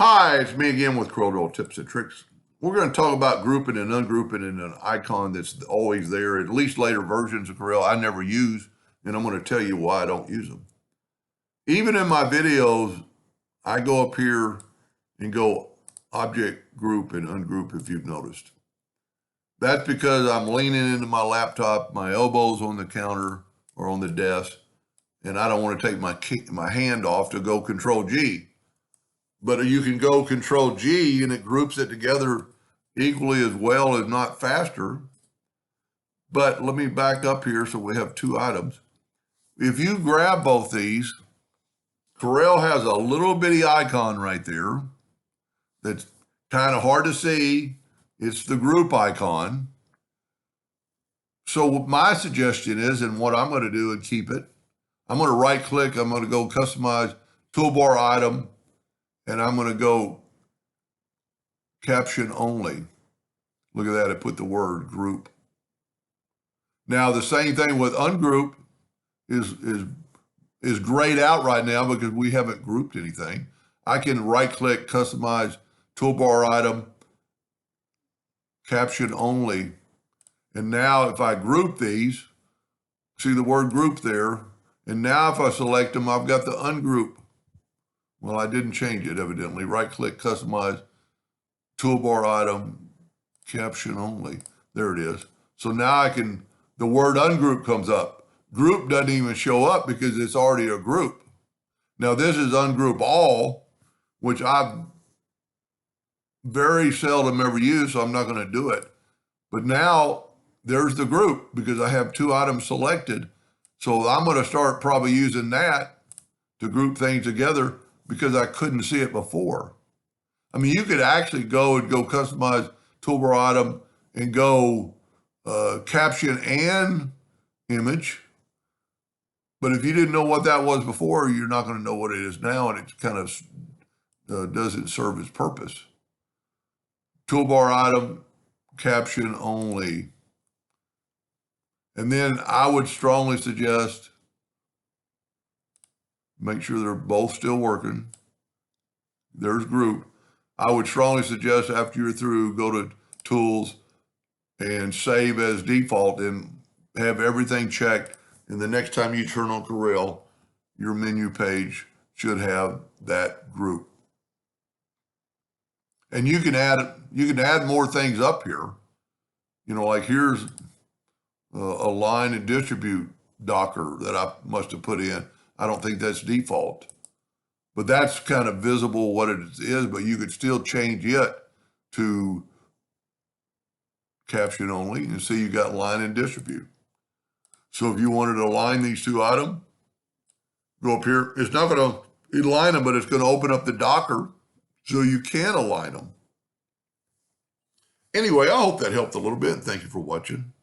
Hi, it's me again with Corel tips and tricks. We're going to talk about grouping and ungrouping in an icon that's always there, at least later versions of Corel I never use, and I'm going to tell you why I don't use them. Even in my videos, I go up here and go object group and ungroup if you've noticed. That's because I'm leaning into my laptop, my elbows on the counter or on the desk, and I don't want to take my hand off to go Control G. But you can go Control G and it groups it together equally as well, if not faster. But let me back up here so we have two items. If you grab both these, Corel has a little bitty icon right there that's kind of hard to see. It's the group icon. So my suggestion is, and what I'm going to do and keep it, I'm going to right click, I'm going to go customize toolbar item, and I'm going to go caption only. Look at that, I put the word group. Now the same thing with ungroup is grayed out right now because we haven't grouped anything. I can right click, customize toolbar item, caption only. And now if I group these, see the word group there. And now if I select them, I've got the ungroup. Well, I didn't change it evidently. Right click, customize toolbar item, caption only. There it is. So now the word ungroup comes up. Group doesn't even show up because it's already a group. Now this is ungroup all, which I've very seldom ever used, so I'm not going to do it. But now there's the group because I have two items selected. So I'm going to start probably using that to group things together because I couldn't see it before. I mean, you could actually go customize toolbar item and go caption and image. But if you didn't know what that was before, you're not going to know what it is now, and it kind of doesn't serve its purpose. Toolbar item, caption only. And then I would strongly suggest, make sure they're both still working. There's group. I would strongly suggest after you're through, go to tools and save as default and have everything checked. And the next time you turn on Corel, your menu page should have that group. And you can add more things up here. You know, like here's a line and distribute Docker that I must have put in. I don't think that's default, but that's kind of visible what it is, but you could still change it to caption only and see you got line and distribute. So if you wanted to align these two items, go up here. It's not going to align them, but it's going to open up the Docker so you can align them. Anyway, I hope that helped a little bit. Thank you for watching.